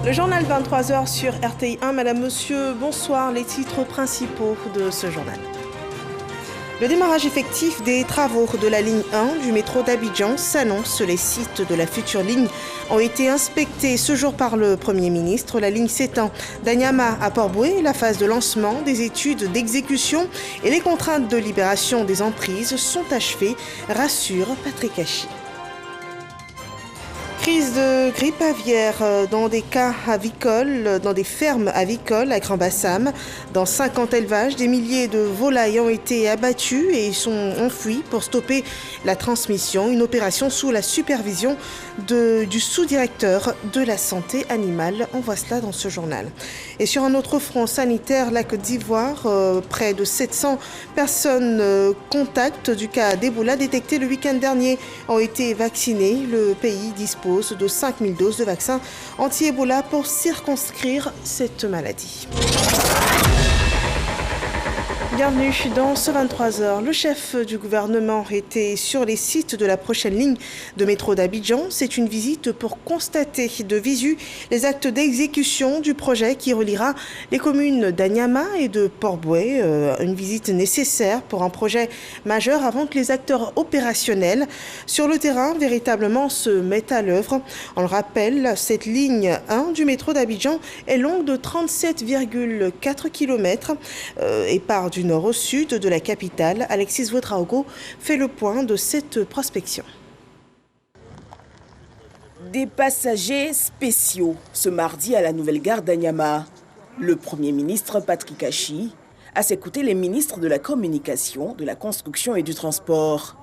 Le journal 23h sur RTI 1. Madame, monsieur, bonsoir. Les titres principaux de ce journal. Le démarrage effectif des travaux de la ligne 1 du métro d'Abidjan s'annonce. Les sites de la future ligne ont été inspectés ce jour par le Premier ministre. La ligne s'étend d'Anyama à Port-Bouët. La phase de lancement des études d'exécution et les contraintes de libération des emprises sont achevées, rassure Patrick Hachi. Crise de grippe aviaire dans des cas avicoles, dans des fermes avicoles à Grand-Bassam. Dans 50 élevages, des milliers de volailles ont été abattues et sont enfouies pour stopper la transmission. Une opération sous la supervision du sous-directeur de la santé animale. On voit cela dans ce journal. Et sur un autre front sanitaire, la Côte d'Ivoire, près de 700 personnes contacts du cas d'Ebola détecté le week-end dernier ont été vaccinées. Le pays dispose de 5000 doses de vaccins anti-Ebola pour circonscrire cette maladie. Bienvenue dans ce 23h. Le chef du gouvernement était sur les sites de la prochaine ligne de métro d'Abidjan. C'est une visite pour constater de visu les actes d'exécution du projet qui reliera les communes d'Anyama et de Port-Bouët. Une visite nécessaire pour un projet majeur avant que les acteurs opérationnels sur le terrain véritablement se mettent à l'œuvre. On le rappelle, cette ligne 1 du métro d'Abidjan est longue de 37,4 km et part du nord au sud de la capitale. Alexis Ouedraogo fait le point de cette prospection. Des passagers spéciaux ce mardi à la nouvelle gare d'Anyama. Le Premier ministre Patrick Hachi, à ses côtés les ministres de la Communication, de la Construction et du Transport.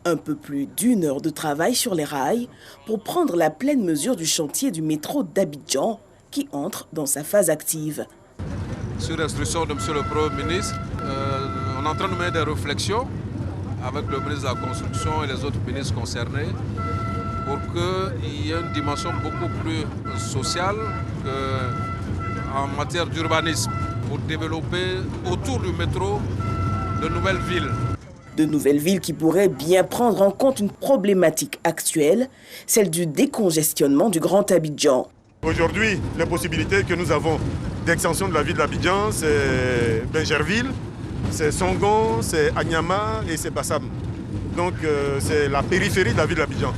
Un peu plus d'1 heure de travail sur les rails pour prendre la pleine mesure du chantier du métro d'Abidjan qui entre dans sa phase active. Sur l'instruction de M. le Premier ministre, on est en train de mener des réflexions avec le ministre de la Construction et les autres ministres concernés pour qu'il y ait une dimension beaucoup plus sociale en matière d'urbanisme pour développer autour du métro de nouvelles villes. De nouvelles villes qui pourraient bien prendre en compte une problématique actuelle, celle du décongestionnement du Grand Abidjan. Aujourd'hui, les possibilités que nous avons d'extension de la ville d'Abidjan, c'est Benjerville, c'est Songon, c'est Anyama et c'est Bassam. Donc c'est la périphérie de la ville d'Abidjan.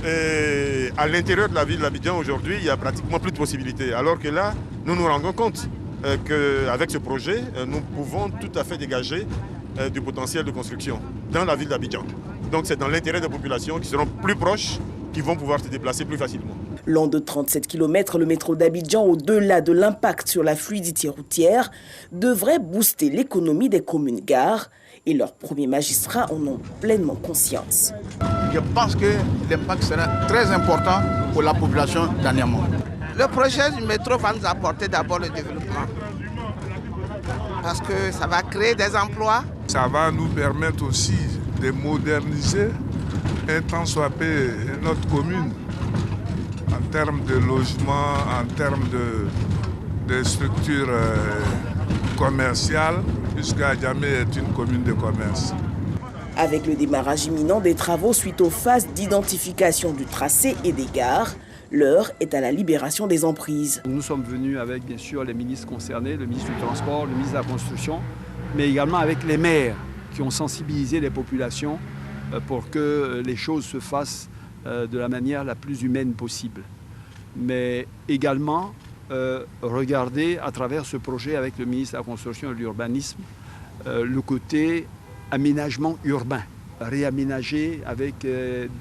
Et à l'intérieur de la ville d'Abidjan, aujourd'hui, il n'y a pratiquement plus de possibilités. Alors que là, nous nous rendons compte qu'avec ce projet, nous pouvons tout à fait dégager du potentiel de construction dans la ville d'Abidjan. Donc c'est dans l'intérêt des populations qui seront plus proches, qui vont pouvoir se déplacer plus facilement. Long de 37 km, le métro d'Abidjan, au-delà de l'impact sur la fluidité routière, devrait booster l'économie des communes-gares et leurs premiers magistrats en ont pleinement conscience. Je pense que l'impact sera très important pour la population d'Anyama. Le projet du métro va nous apporter d'abord le développement parce que ça va créer des emplois. Ça va nous permettre aussi de moderniser un tant soit peu notre commune en termes de logement, en termes de structures commerciales, puisque Adjamé est une commune de commerce. Avec le démarrage imminent des travaux suite aux phases d'identification du tracé et des gares, l'heure est à la libération des emprises. Nous sommes venus avec bien sûr les ministres concernés, le ministre du Transport, le ministre de la Construction, mais également avec les maires qui ont sensibilisé les populations pour que les choses se fassent de la manière la plus humaine possible. Mais également regarder à travers ce projet avec le ministre de la Construction et de l'Urbanisme le côté aménagement urbain, réaménager avec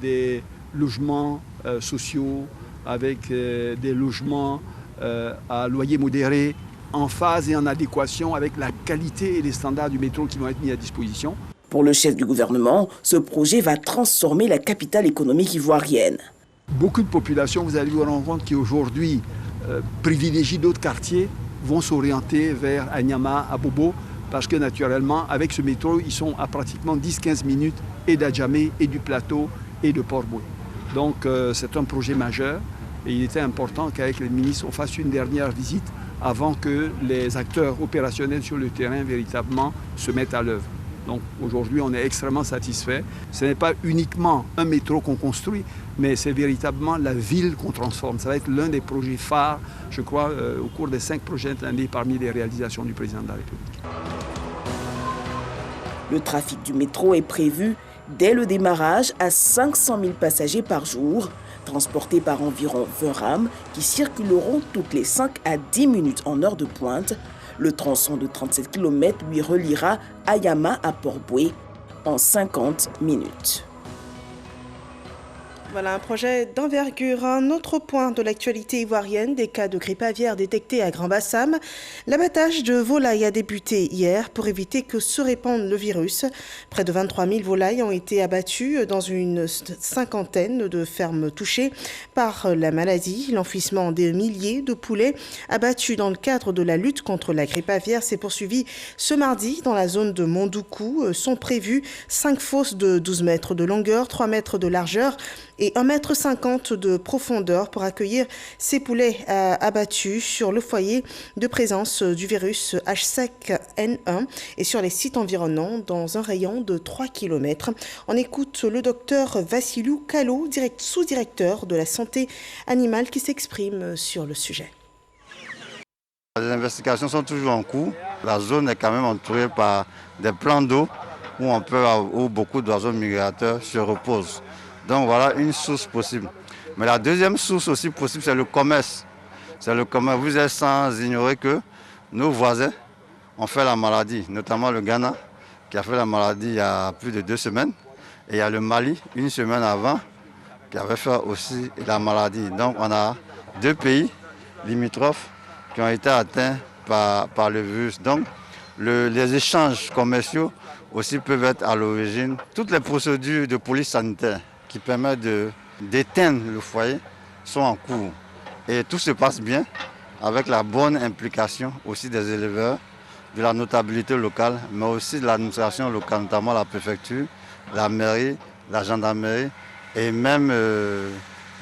des logements sociaux, avec des logements à loyer modéré, en phase et en adéquation avec la qualité et les standards du métro qui vont être mis à disposition. Pour le chef du gouvernement, ce projet va transformer la capitale économique ivoirienne. Beaucoup de populations, vous allez vous rendre compte qui aujourd'hui privilégient d'autres quartiers, vont s'orienter vers Anyama, Abobo, parce que naturellement, avec ce métro, ils sont à pratiquement 10-15 minutes et d'Adjamé, et du plateau, et de Port-Bouët. Donc c'est un projet majeur et il était important qu'avec les ministres, on fasse une dernière visite avant que les acteurs opérationnels sur le terrain véritablement se mettent à l'œuvre. Donc aujourd'hui, on est extrêmement satisfait. Ce n'est pas uniquement un métro qu'on construit, mais c'est véritablement la ville qu'on transforme. Ça va être l'un des projets phares, je crois, au cours des 5 prochaines années parmi les réalisations du président de la République. Le trafic du métro est prévu dès le démarrage à 500 000 passagers par jour, transportés par environ 20 rames qui circuleront toutes les 5 à 10 minutes en heure de pointe. Le tronçon de 37 km lui reliera Ayama à Port-Boué en 50 minutes. Voilà un projet d'envergure. Un autre point de l'actualité ivoirienne, des cas de grippe aviaire détectés à Grand-Bassam. L'abattage de volailles a débuté hier pour éviter que se répande le virus. Près de 23 000 volailles ont été abattues dans une cinquantaine de fermes touchées par la maladie. L'enfouissement des milliers de poulets abattus dans le cadre de la lutte contre la grippe aviaire s'est poursuivi ce mardi dans la zone de Mondoukou. Sont prévues 5 fosses de 12 mètres de longueur, 3 mètres de largeur et 1,50 m de profondeur pour accueillir ces poulets abattus sur le foyer de présence du virus H5N1 et sur les sites environnants dans un rayon de 3 km. On écoute le docteur Vassilou Kalo, sous-directeur de la santé animale, qui s'exprime sur le sujet. Les investigations sont toujours en cours. La zone est quand même entourée par des plans d'eau où beaucoup d'oiseaux migrateurs se reposent. Donc voilà une source possible. Mais la deuxième source aussi possible, c'est le commerce. C'est le commerce. Vous êtes sans ignorer que nos voisins ont fait la maladie, notamment le Ghana, qui a fait la maladie il y a plus de 2 semaines. Et il y a le Mali, 1 semaine avant, qui avait fait aussi la maladie. Donc on a 2 pays limitrophes qui ont été atteints par le virus. Donc les échanges commerciaux aussi peuvent être à l'origine. Toutes les procédures de police sanitaire qui permettent d'éteindre le foyer sont en cours. Et tout se passe bien avec la bonne implication aussi des éleveurs, de la notabilité locale, mais aussi de l'administration locale, notamment la préfecture, la mairie, la gendarmerie et même de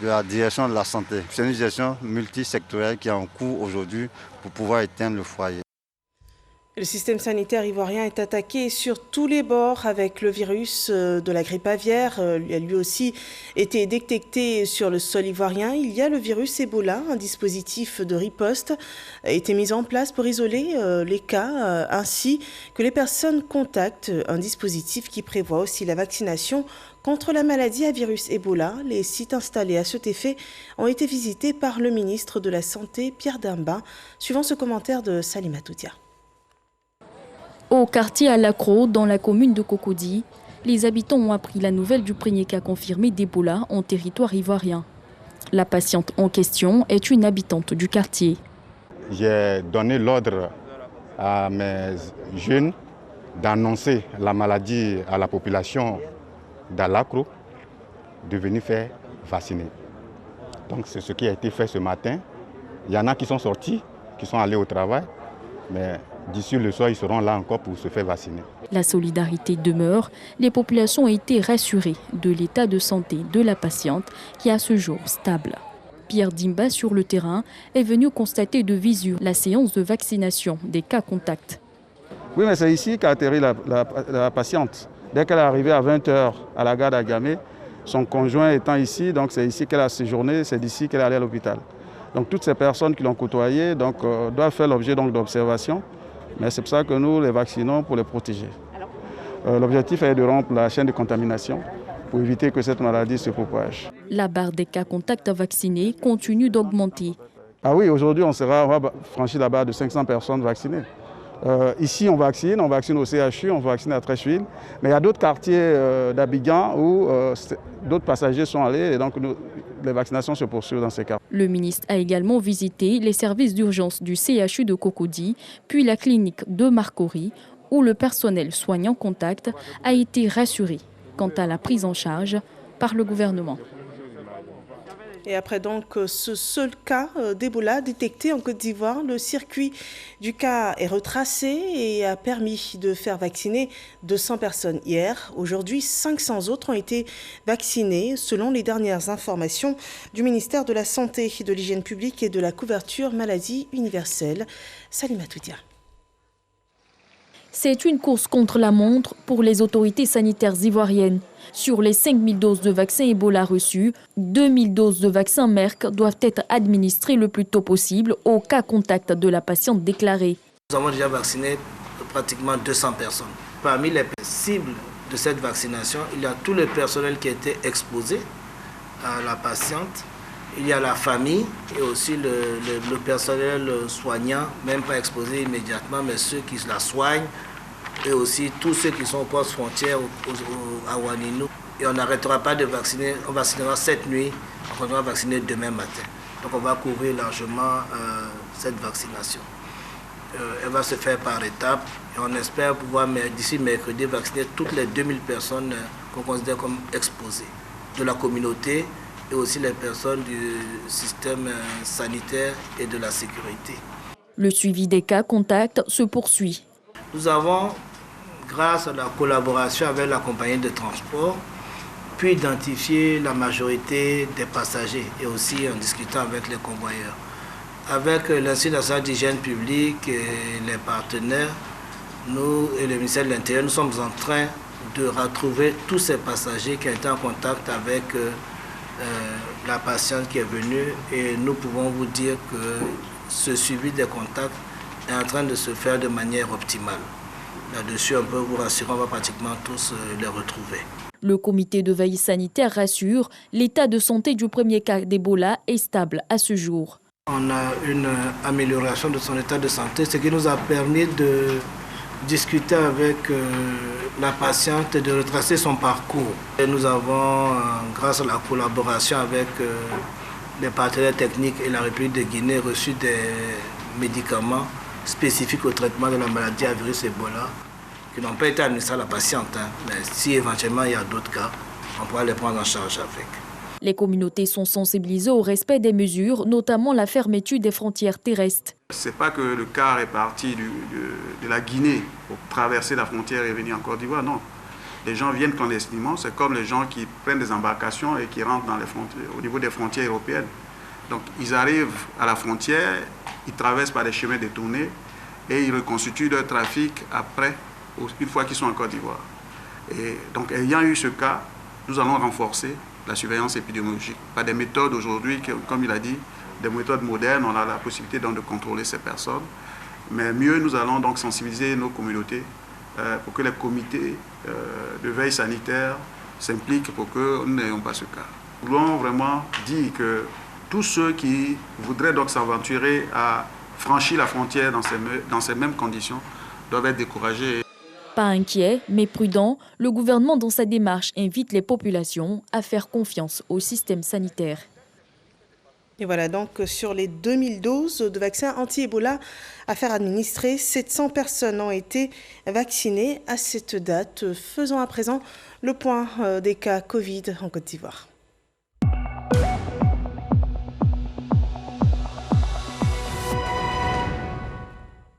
la direction de la santé. C'est une gestion multisectorielle qui est en cours aujourd'hui pour pouvoir éteindre le foyer. Le système sanitaire ivoirien est attaqué sur tous les bords avec le virus de la grippe aviaire. Il a lui aussi été détecté sur le sol ivoirien. Il y a le virus Ebola. Un dispositif de riposte a été mis en place pour isoler les cas ainsi que les personnes contacts. Un dispositif qui prévoit aussi la vaccination contre la maladie à virus Ebola. Les sites installés à cet effet ont été visités par le ministre de la Santé, Pierre Dimba, suivant ce commentaire de Salima Toutia. Au quartier Alakro, dans la commune de Cocody, les habitants ont appris la nouvelle du premier cas confirmé d'Ebola en territoire ivoirien. La patiente en question est une habitante du quartier. J'ai donné l'ordre à mes jeunes d'annoncer la maladie à la population d'Alakro de venir faire vacciner. Donc c'est ce qui a été fait ce matin. Il y en a qui sont sortis, qui sont allés au travail, mais d'ici le soir, ils seront là encore pour se faire vacciner. La solidarité demeure. Les populations ont été rassurées de l'état de santé de la patiente qui est à ce jour stable. Pierre Dimba, sur le terrain, est venu constater de visu la séance de vaccination des cas contacts. Oui, mais c'est ici qu'a atterri la patiente. Dès qu'elle est arrivée à 20h à la gare d'Agamé, son conjoint étant ici, donc c'est ici qu'elle a séjourné, c'est d'ici qu'elle est allée à l'hôpital. Donc toutes ces personnes qui l'ont côtoyée doivent faire l'objet d'observation. Mais c'est pour ça que nous les vaccinons pour les protéger. L'objectif est de rompre la chaîne de contamination pour éviter que cette maladie se propage. La barre des cas contacts vaccinés continue d'augmenter. Ah oui, aujourd'hui on va franchir la barre de 500 personnes vaccinées. Ici on vaccine au CHU, on vaccine à Treichville. Mais il y a d'autres quartiers d'Abidjan où d'autres passagers sont allés et donc les vaccinations se poursuivent dans ces cas. Le ministre a également visité les services d'urgence du CHU de Cocody, puis la clinique de Marcory, où le personnel soignant contact a été rassuré quant à la prise en charge par le gouvernement. Et après donc ce seul cas d'Ebola détecté en Côte d'Ivoire, le circuit du cas est retracé et a permis de faire vacciner 200 personnes hier. Aujourd'hui, 500 autres ont été vaccinés selon les dernières informations du ministère de la Santé, de l'Hygiène publique et de la couverture maladie universelle. Salima Toudia. C'est une course contre la montre pour les autorités sanitaires ivoiriennes. Sur les 5000 doses de vaccins Ebola reçues, 2000 doses de vaccins Merck doivent être administrées le plus tôt possible au cas contact de la patiente déclarée. Nous avons déjà vacciné pratiquement 200 personnes. Parmi les cibles de cette vaccination, il y a tout le personnel qui a été exposé à la patiente. Il y a la famille et aussi le personnel soignant, même pas exposé immédiatement, mais ceux qui la soignent et aussi tous ceux qui sont au poste frontière à Ouaninou. Et on n'arrêtera pas de vacciner, on vaccinera cette nuit, on continuera à vacciner demain matin. Donc on va couvrir largement cette vaccination. Elle va se faire par étapes et on espère pouvoir d'ici mercredi vacciner toutes les 2000 personnes qu'on considère comme exposées de la communauté et aussi les personnes du système sanitaire et de la sécurité. Le suivi des cas contacts se poursuit. Nous avons, grâce à la collaboration avec la compagnie de transport, pu identifier la majorité des passagers et aussi en discutant avec les convoyeurs. Avec l'Institut national d'hygiène publique et les partenaires, nous et le ministère de l'Intérieur, nous sommes en train de retrouver tous ces passagers qui ont été en contact avec la patiente qui est venue et nous pouvons vous dire que ce suivi des contacts est en train de se faire de manière optimale. Là-dessus, on peut vous rassurer, on va pratiquement tous les retrouver. Le comité de veille sanitaire rassure, l'état de santé du premier cas d'Ebola est stable à ce jour. On a une amélioration de son état de santé, ce qui nous a permis de discuter avec la patiente et de retracer son parcours. Et nous avons, grâce à la collaboration avec les partenaires techniques et la République de Guinée, reçu des médicaments spécifiques au traitement de la maladie à virus Ebola qui n'ont pas été administrés à la patiente. Mais si éventuellement il y a d'autres cas, on pourra les prendre en charge avec. Les communautés sont sensibilisées au respect des mesures, notamment la fermeture des frontières terrestres. Ce n'est pas que le car est parti de la Guinée pour traverser la frontière et venir en Côte d'Ivoire, non. Les gens viennent clandestinement, c'est comme les gens qui prennent des embarcations et qui rentrent dans les frontières, au niveau des frontières européennes. Donc ils arrivent à la frontière, ils traversent par des chemins détournés et ils reconstituent leur trafic après, une fois qu'ils sont en Côte d'Ivoire. Et donc ayant eu ce cas, nous allons renforcer la surveillance épidémiologique par des méthodes aujourd'hui, comme il a dit, des méthodes modernes, on a la possibilité donc de contrôler ces personnes. Mais mieux, nous allons donc sensibiliser nos communautés pour que les comités de veille sanitaire s'impliquent pour que nous n'ayons pas ce cas. Nous voulons vraiment dire que tous ceux qui voudraient donc s'aventurer à franchir la frontière dans ces mêmes conditions doivent être découragés. Pas inquiet, mais prudent, le gouvernement dans sa démarche invite les populations à faire confiance au système sanitaire. Et voilà donc sur les 2000 doses de vaccins anti-Ebola à faire administrer, 700 personnes ont été vaccinées à cette date. Faisons à présent le point des cas Covid en Côte d'Ivoire.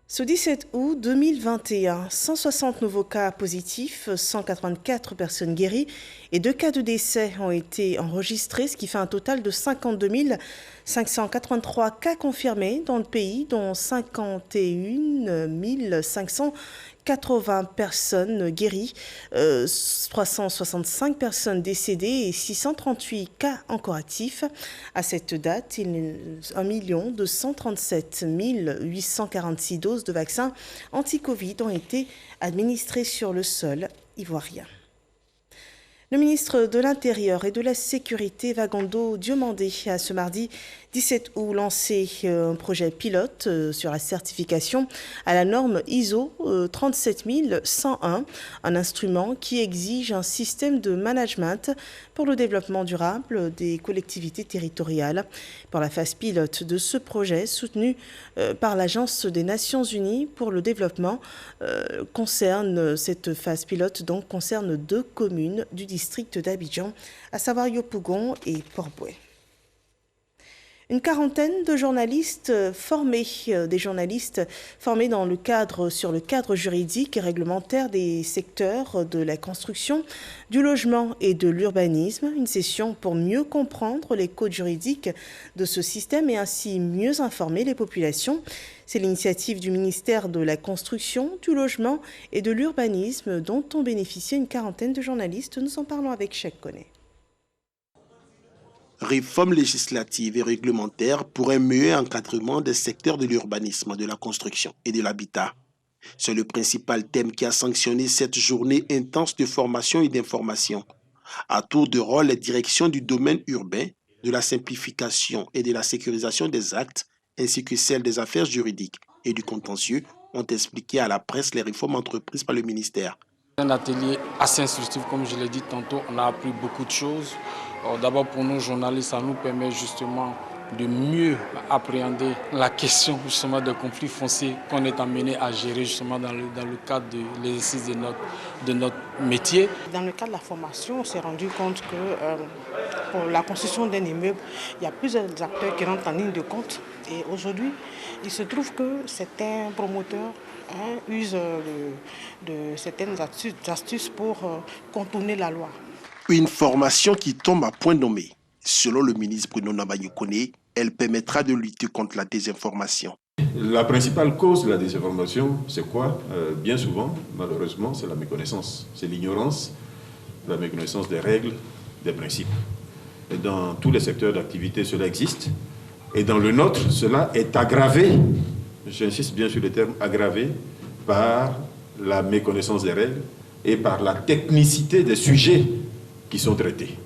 Ce 17 août 2021, 160 nouveaux cas positifs, 184 personnes guéries et 2 cas de décès ont été enregistrés, ce qui fait un total de 52 583 cas confirmés dans le pays, dont 51 580 personnes guéries, 365 personnes décédées et 638 cas encore actifs. À cette date, 1 237 846 doses de vaccins anti-Covid ont été administrées sur le sol ivoirien. Le ministre de l'Intérieur et de la Sécurité, Vagando Diomandé, a ce mardi 17 août lancé un projet pilote sur la certification à la norme ISO 37101, un instrument qui exige un système de management pour le développement durable des collectivités territoriales. Pour la phase pilote de ce projet, soutenu par l'Agence des Nations Unies pour le développement, cette phase pilote donc concerne 2 communes du district d'Abidjan, à savoir Yopougon et Port-Boué. Une quarantaine de journalistes formés, sur le cadre juridique et réglementaire des secteurs de la construction, du logement et de l'urbanisme. Une session pour mieux comprendre les codes juridiques de ce système et ainsi mieux informer les populations. C'est l'initiative du ministère de la Construction, du Logement et de l'Urbanisme dont ont bénéficié une quarantaine de journalistes. Nous en parlons avec Cheikh Koné. Réforme législative et réglementaire pour un meilleur encadrement des secteurs de l'urbanisme, de la construction et de l'habitat. C'est le principal thème qui a sanctionné cette journée intense de formation et d'information. À tour de rôle, les directions du domaine urbain, de la simplification et de la sécurisation des actes, ainsi que celles des affaires juridiques et du contentieux, ont expliqué à la presse les réformes entreprises par le ministère. Un atelier assez instructif, comme je l'ai dit tantôt, on a appris beaucoup de choses. D'abord pour nous journalistes, ça nous permet justement de mieux appréhender la question justement des conflits fonciers qu'on est amené à gérer justement dans le cadre de l'exercice de notre métier. Dans le cadre de la formation, on s'est rendu compte que pour la construction d'un immeuble, il y a plusieurs acteurs qui rentrent en ligne de compte. Et aujourd'hui, il se trouve que certains promoteurs usent de certaines astuces pour contourner la loi. Une formation qui tombe à point nommé. Selon le ministre Bruno Nabayokone, elle permettra de lutter contre la désinformation. La principale cause de la désinformation, c'est quoi? Bien souvent, malheureusement, c'est la méconnaissance. C'est l'ignorance, la méconnaissance des règles, des principes. Et dans tous les secteurs d'activité, cela existe. Et dans le nôtre, cela est aggravé, j'insiste bien sur le terme aggravé, par la méconnaissance des règles et par la technicité des sujets qui sont traités.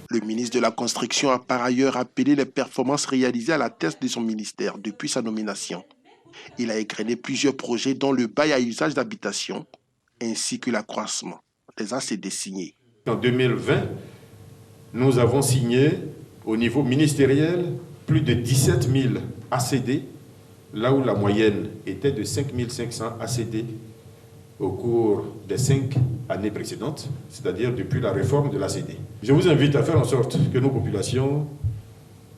Le ministre de la Construction a par ailleurs appelé les performances réalisées à la tête de son ministère depuis sa nomination. Il a égrené plusieurs projets dont le bail à usage d'habitation ainsi que l'accroissement des ACD signés. En 2020, nous avons signé au niveau ministériel plus de 17 000 ACD, là où la moyenne était de 5 500 ACD au cours des 5 années précédentes, c'est-à-dire depuis la réforme de l'ACD. Je vous invite à faire en sorte que nos populations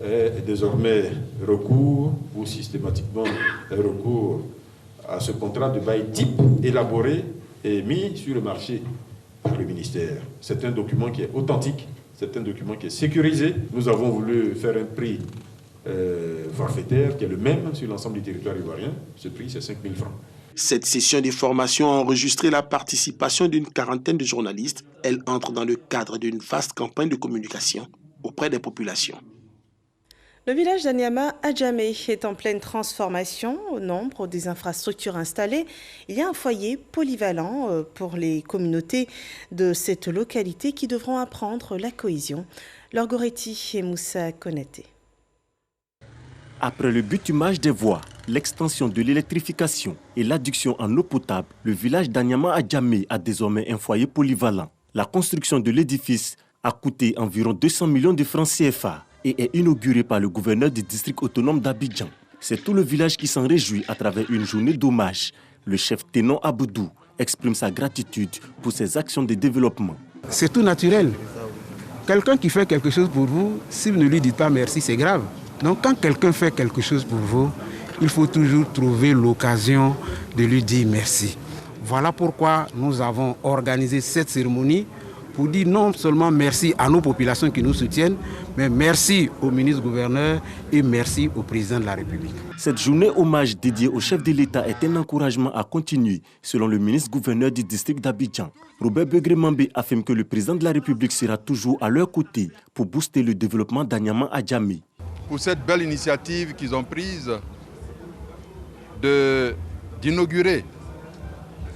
aient désormais recours ou systématiquement recours à ce contrat de bail type élaboré et mis sur le marché par le ministère. C'est un document qui est authentique, c'est un document qui est sécurisé. Nous avons voulu faire un prix forfaitaire qui est le même sur l'ensemble du territoire ivoirien. Ce prix, c'est 5 000 francs. Cette session de formation a enregistré la participation d'une quarantaine de journalistes. Elle entre dans le cadre d'une vaste campagne de communication auprès des populations. Le village d'Anyama à Djamé est en pleine transformation. Au nombre des infrastructures installées, il y a un foyer polyvalent pour les communautés de cette localité qui devront apprendre la cohésion. Laure Goretti et Moussa Konaté. Après le bitumage des voies, l'extension de l'électrification et l'adduction en eau potable, le village d'Anyama à Djamé a désormais un foyer polyvalent. La construction de l'édifice a coûté environ 200 millions de francs CFA et est inauguré par le gouverneur du district autonome d'Abidjan. C'est tout le village qui s'en réjouit à travers une journée d'hommage. Le chef Ténon Aboudou exprime sa gratitude pour ses actions de développement. C'est tout naturel. Quelqu'un qui fait quelque chose pour vous, si vous ne lui dites pas merci, c'est grave. Donc quand quelqu'un fait quelque chose pour vous, il faut toujours trouver l'occasion de lui dire merci. Voilà pourquoi nous avons organisé cette cérémonie pour dire non seulement merci à nos populations qui nous soutiennent, mais merci au ministre-gouverneur et merci au président de la République. Cette journée hommage dédiée au chef de l'État est un encouragement à continuer, selon le ministre-gouverneur du district d'Abidjan. Robert Begré-Mambé affirme que le président de la République sera toujours à leur côté pour booster le développement d'Anyama à Djamé. Pour cette belle initiative qu'ils ont prise d'inaugurer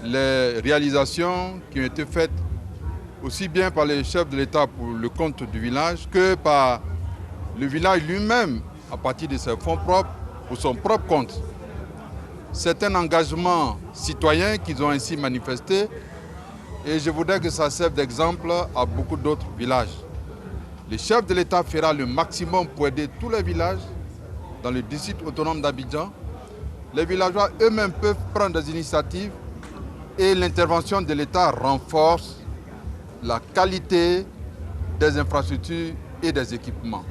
les réalisations qui ont été faites aussi bien par les chefs de l'État pour le compte du village que par le village lui-même à partir de ses fonds propres pour son propre compte. C'est un engagement citoyen qu'ils ont ainsi manifesté et je voudrais que ça serve d'exemple à beaucoup d'autres villages. Le chef de l'État fera le maximum pour aider tous les villages dans le district autonome d'Abidjan. Les villageois eux-mêmes peuvent prendre des initiatives et l'intervention de l'État renforce la qualité des infrastructures et des équipements.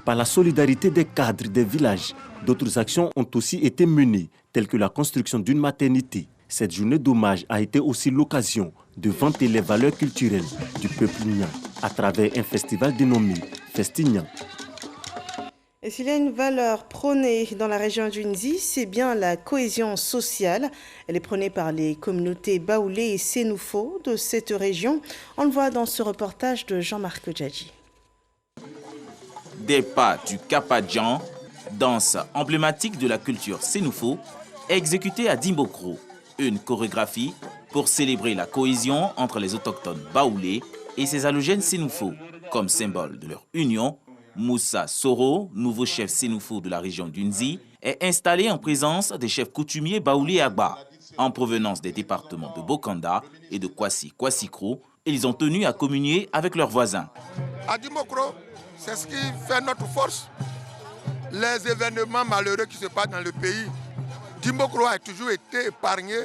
par la solidarité des cadres des villages. D'autres actions ont aussi été menées, telles que la construction d'une maternité. Cette journée d'hommage a été aussi l'occasion de vanter les valeurs culturelles du peuple Nian à travers un festival dénommé Festignan. Et s'il y a une valeur prônée dans la région du Nzi, c'est bien la cohésion sociale. Elle est prônée par les communautés Baoulé et Sénoufo de cette région. On le voit dans ce reportage de Jean-Marc Djadji. Des pas du Kapadjan, danse emblématique de la culture Sénoufo, exécutée à Dimbokro. Une chorégraphie pour célébrer la cohésion entre les autochtones Baoulé et ses allogènes Sénoufo. Comme symbole de leur union, Moussa Soro, nouveau chef Sénoufo de la région d'Unzi, est installé en présence des chefs coutumiers Baoulé et Agba. En provenance des départements de Bokanda et de Kwasi-Kwasi-Kro, ils ont tenu à communier avec leurs voisins. À Dimbokro, c'est ce qui fait notre force. Les événements malheureux qui se passent dans le pays, Dimbokro a toujours été épargné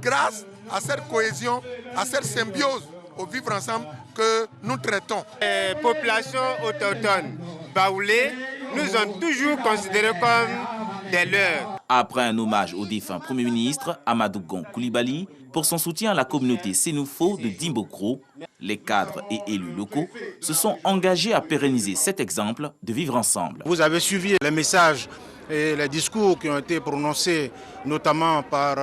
grâce à cette cohésion, à cette symbiose au vivre ensemble que nous traitons. Les populations autochtones Baoulé nous ont toujours considérés comme des leurs. Après un hommage au défunt Premier ministre Amadou Gon Coulibaly pour son soutien à la communauté Sénoufo de Dimbokro, les cadres et élus locaux se sont engagés à pérenniser cet exemple de vivre ensemble. Vous avez suivi les messages et les discours qui ont été prononcés notamment par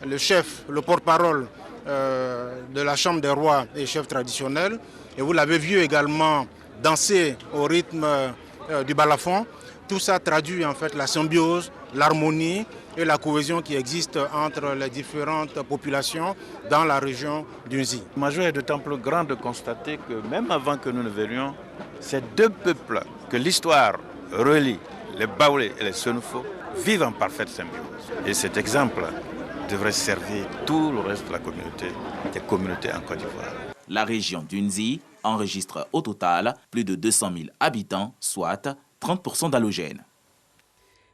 le chef, le porte-parole de la Chambre des rois et chefs traditionnels. Et vous l'avez vu également danser au rythme du balafon. Tout ça traduit en fait la symbiose, l'harmonie et la cohésion qui existe entre les différentes populations dans la région d'Unzi. Ma joie est d'autant plus grande de constater que même avant que nous ne venions, ces deux peuples que l'histoire relie, les Baoulé et les Sénoufo, vivent en parfaite symbiose. Et cet exemple devrait servir tout le reste de la communauté, des communautés en Côte d'Ivoire. La région d'Unzi enregistre au total plus de 200 000 habitants, soit 30% d'allogènes.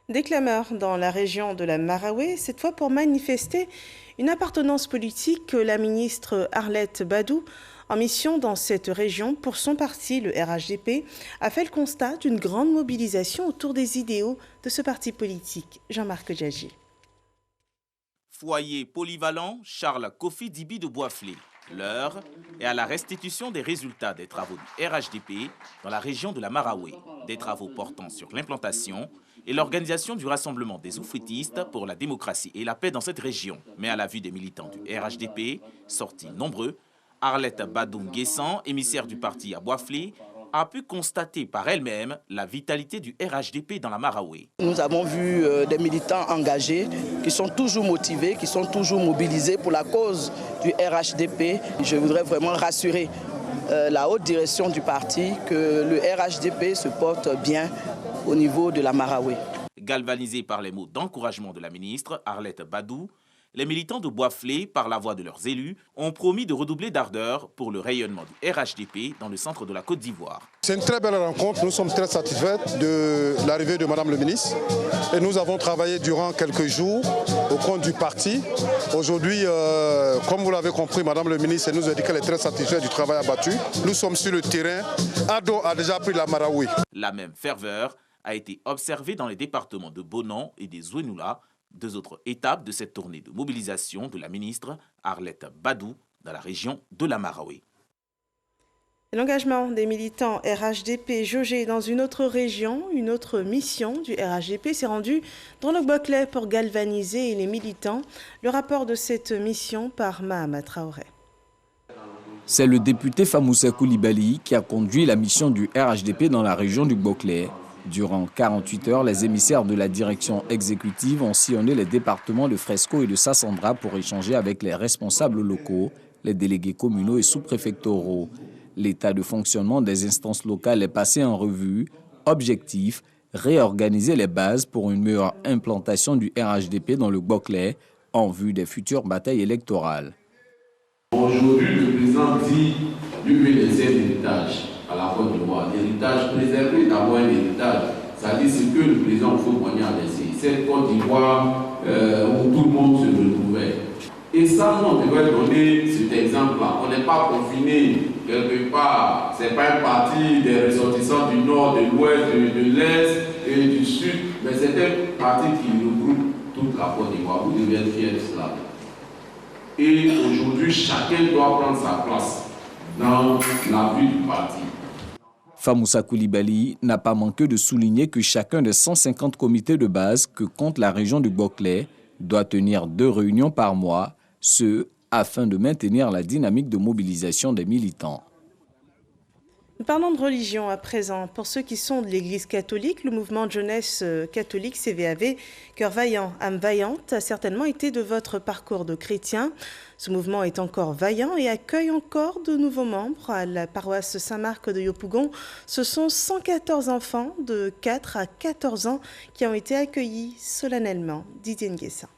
Des clameurs dans la région de la Maraoué, cette fois pour manifester une appartenance politique que la ministre Arlette Badou, en mission dans cette région pour son parti, le RHDP, a fait le constat d'une grande mobilisation autour des idéaux de ce parti politique. Jean-Marc Djadji. Foyer polyvalent, Charles Kofi Dibi de Boisflé. L'heure est à la restitution des résultats des travaux du RHDP dans la région de la Maraoué. Des travaux portant sur l'implantation et l'organisation du rassemblement des oufritistes pour la démocratie et la paix dans cette région. Mais à la vue des militants du RHDP, sortis nombreux, Arlette Badou-Nguessan, émissaire du parti à Boisflé, a pu constater par elle-même la vitalité du RHDP dans la Maraoué. Nous avons vu des militants engagés qui sont toujours motivés, qui sont toujours mobilisés pour la cause du RHDP. Je voudrais vraiment rassurer la haute direction du parti que le RHDP se porte bien au niveau de la Maraoué. Galvanisés par les mots d'encouragement de la ministre Arlette Badou, les militants de Boisflé, par la voix de leurs élus, ont promis de redoubler d'ardeur pour le rayonnement du RHDP dans le centre de la Côte d'Ivoire. C'est une très belle rencontre. Nous sommes très satisfaits de l'arrivée de Madame le ministre. Et nous avons travaillé durant quelques jours au compte du parti. Aujourd'hui, comme vous l'avez compris, Madame le ministre nous a dit qu'elle est très satisfaite du travail abattu. Nous sommes sur le terrain. Ado a déjà pris la Maraoué. La même ferveur a été observée dans les départements de Bonan et des Zouenoula, deux autres étapes de cette tournée de mobilisation de la ministre Arlette Badou dans la région de la Maraoué. L'engagement des militants RHDP jaugés dans une autre région, une autre mission du RHDP s'est rendu dans le Boclé pour galvaniser les militants. Le rapport de cette mission par Mahama Traoré. C'est le député Famoussa Coulibaly qui a conduit la mission du RHDP dans la région du Boclé. Durant 48 heures, les émissaires de la direction exécutive ont sillonné les départements de Fresco et de Sassandra pour échanger avec les responsables locaux, les délégués communaux et sous-préfectoraux. L'état de fonctionnement des instances locales est passé en revue. Objectif, réorganiser les bases pour une meilleure implantation du RHDP dans le Boclé en vue des futures batailles électorales. Aujourd'hui, le président dit lui met les héritages à la Côte d'Ivoire. L'héritage préservé, d'abord un héritage. C'est-à-dire ce que le président Houphouët-Boigny a laissé. Cette Côte d'Ivoire où tout le monde se retrouvait. Et ça, on devrait donner cet exemple-là. On n'est pas confiné quelque part, ce n'est pas un parti des ressortissants du nord, de l'ouest, de l'est et du sud, mais c'est un parti qui regroupe toute la Côte d'Ivoire. Vous devez être fiers de cela. Et aujourd'hui, chacun doit prendre sa place dans la vie du parti. Famoussa Koulibaly n'a pas manqué de souligner que chacun des 150 comités de base que compte la région du Boclé doit tenir 2 réunions par mois, ce afin de maintenir la dynamique de mobilisation des militants. Parlons de religion à présent. Pour ceux qui sont de l'Église catholique, le mouvement de jeunesse catholique CVAV, Cœur vaillant, âme vaillante, a certainement été de votre parcours de chrétien. Ce mouvement est encore vaillant et accueille encore de nouveaux membres à la paroisse Saint-Marc de Yopougon. Ce sont 114 enfants de 4 à 14 ans qui ont été accueillis solennellement. Didier Nguessa.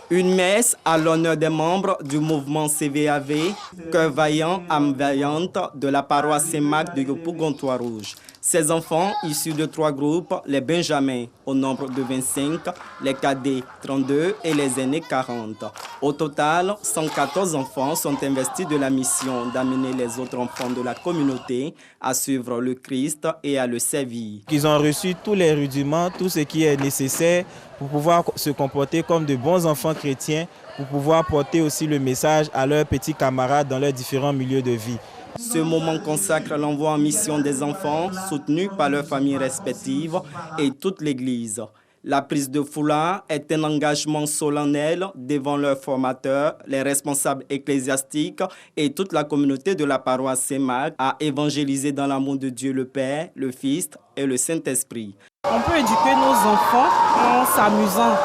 Une messe à l'honneur des membres du mouvement CVAV, Cœur vaillant, âme vaillante, de la paroisse Saint-Marc de Yopougon-Trois-Rouges. Ces enfants, issus de 3 groupes, les Benjamins au nombre de 25, les cadets 32 et les aînés 40. Au total, 114 enfants sont investis de la mission d'amener les autres enfants de la communauté à suivre le Christ et à le servir. Ils ont reçu tous les rudiments, tout ce qui est nécessaire pour pouvoir se comporter comme de bons enfants chrétiens, pour pouvoir porter aussi le message à leurs petits camarades dans leurs différents milieux de vie. Ce moment consacre l'envoi en mission des enfants, soutenus par leurs familles respectives et toute l'Église. La prise de foulard est un engagement solennel devant leurs formateurs, les responsables ecclésiastiques et toute la communauté de la paroisse Saint-Marc à évangéliser dans l'amour de Dieu le Père, le Fils et le Saint-Esprit. On peut éduquer nos enfants en s'amusant,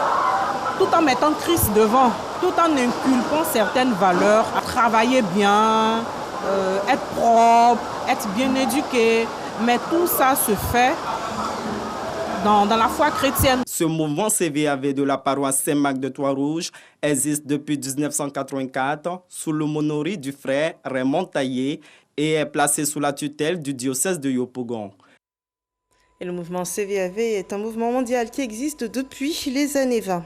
tout en mettant Christ devant, tout en inculquant certaines valeurs, à travailler bien, être propre, être bien éduqué, mais tout ça se fait dans la foi chrétienne. Ce mouvement CVAV de la paroisse Saint-Marc de Trois-Rouges existe depuis 1984 sous l'aumônerie du frère Raymond Taillé et est placé sous la tutelle du diocèse de Yopougon. Et le mouvement CVAV est un mouvement mondial qui existe depuis les années 20.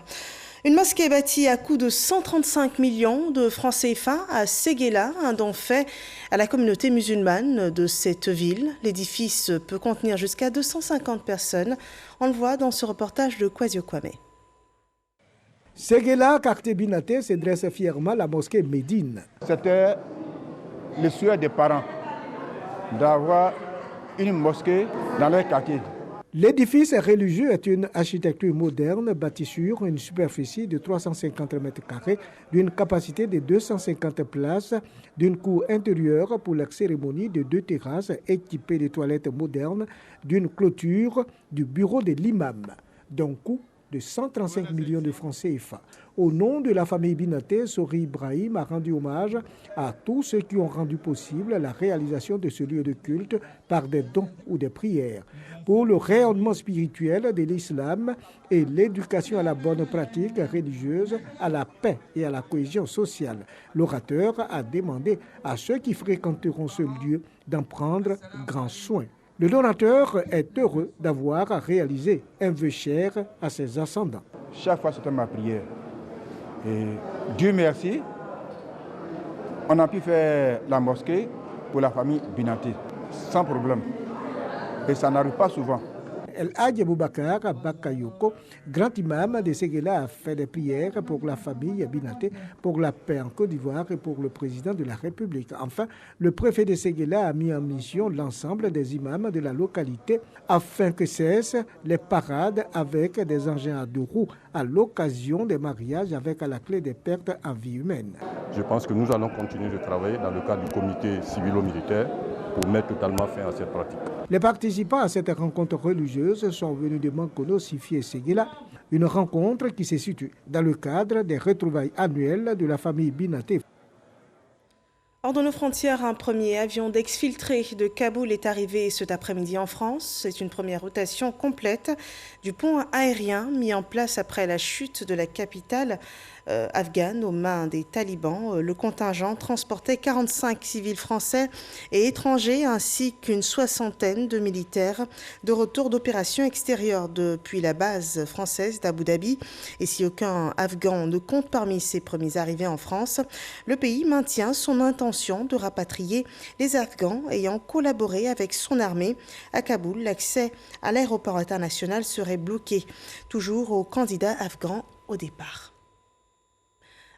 Une mosquée bâtie à coût de 135 millions de francs CFA à Séguéla, un don fait à la communauté musulmane de cette ville. L'édifice peut contenir jusqu'à 250 personnes. On le voit dans ce reportage de Kwasio Kwame. Séguéla, quartier Binaté, se dresse fièrement la mosquée Médine. C'était le souhait des parents d'avoir une mosquée dans leur quartier. L'édifice religieux est une architecture moderne bâtie sur une superficie de 350 m², d'une capacité de 250 places, d'une cour intérieure pour la cérémonie, de 2 terrasses équipées de toilettes modernes, d'une clôture, du bureau de l'imam, d'un coût de 135 millions de francs CFA. Au nom de la famille Binaté, Sori Ibrahim a rendu hommage à tous ceux qui ont rendu possible la réalisation de ce lieu de culte par des dons ou des prières. Pour le rayonnement spirituel de l'islam et l'éducation à la bonne pratique religieuse, à la paix et à la cohésion sociale, l'orateur a demandé à ceux qui fréquenteront ce lieu d'en prendre grand soin. Le donateur est heureux d'avoir réalisé un vœu cher à ses ascendants. Chaque fois, c'était ma prière. Et Dieu merci, on a pu faire la mosquée pour la famille Binaté, sans problème. Et ça n'arrive pas souvent. El Hadj Aboubakar Bakayoko, grand imam de Séguéla, a fait des prières pour la famille Binaté, pour la paix en Côte d'Ivoire et pour le président de la République. Enfin, le préfet de Séguéla a mis en mission l'ensemble des imams de la localité afin que cessent les parades avec des engins à 2 roues à l'occasion des mariages avec à la clé des pertes en vie humaine. Je pense que nous allons continuer de travailler dans le cadre du comité civilo-militaire pour mettre totalement fin à cette pratique. Les participants à cette rencontre religieuse sont venus de Mankono, Sifi et Séguéla, une rencontre qui se situe dans le cadre des retrouvailles annuelles de la famille Binaté. Hors de nos frontières, un premier avion d'exfiltrés de Kaboul est arrivé cet après-midi en France. C'est une première rotation complète du pont aérien mis en place après la chute de la capitale afghane aux mains des talibans. Le contingent transportait 45 civils français et étrangers ainsi qu'une 60aine de militaires de retour d'opérations extérieures depuis la base française d'Abu Dhabi. Et si aucun Afghan ne compte parmi ces premiers arrivés en France, le pays maintient son intention l'intention de rapatrier les Afghans ayant collaboré avec son armée. À Kaboul, l'accès à l'aéroport international serait bloqué, toujours aux candidats afghans au départ.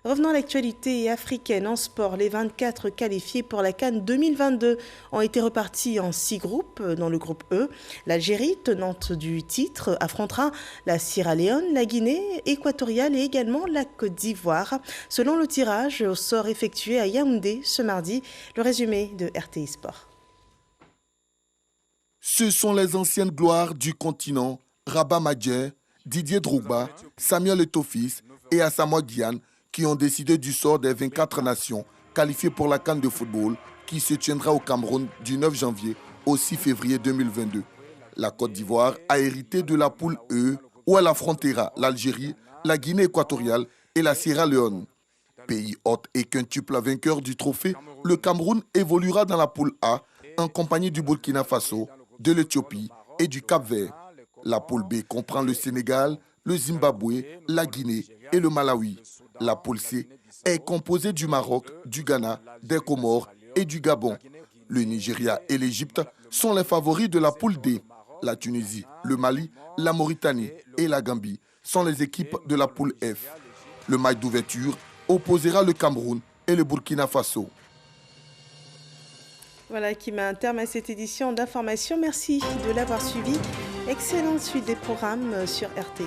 Revenons à l'actualité africaine en sport. Les 24 qualifiés pour la CAN 2022 ont été repartis en 6 groupes. Dans le groupe E, l'Algérie, tenante du titre, affrontera la Sierra Leone, la Guinée équatoriale et également la Côte d'Ivoire. Selon le tirage au sort effectué à Yaoundé ce mardi, le résumé de RTI Sport. Ce sont les anciennes gloires du continent, Rabat Madjer, Didier Drogba, Samuel Eto'o et Asamoah Gyan, qui ont décidé du sort des 24 nations qualifiées pour la CAN de football qui se tiendra au Cameroun du 9 janvier au 6 février 2022. La Côte d'Ivoire a hérité de la poule E où elle affrontera l'Algérie, la Guinée équatoriale et la Sierra Leone. Pays hôte et quintuple vainqueur du trophée, le Cameroun évoluera dans la poule A en compagnie du Burkina Faso, de l'Éthiopie et du Cap-Vert. La poule B comprend le Sénégal, le Zimbabwe, la Guinée et le Malawi. La poule C est composée du Maroc, du Ghana, des Comores et du Gabon. Le Nigeria et l'Égypte sont les favoris de la poule D. La Tunisie, le Mali, la Mauritanie et la Gambie sont les équipes de la poule F. Le match d'ouverture opposera le Cameroun et le Burkina Faso. Voilà qui met un terme à cette édition d'information. Merci de l'avoir suivi. Excellente suite des programmes sur RTI.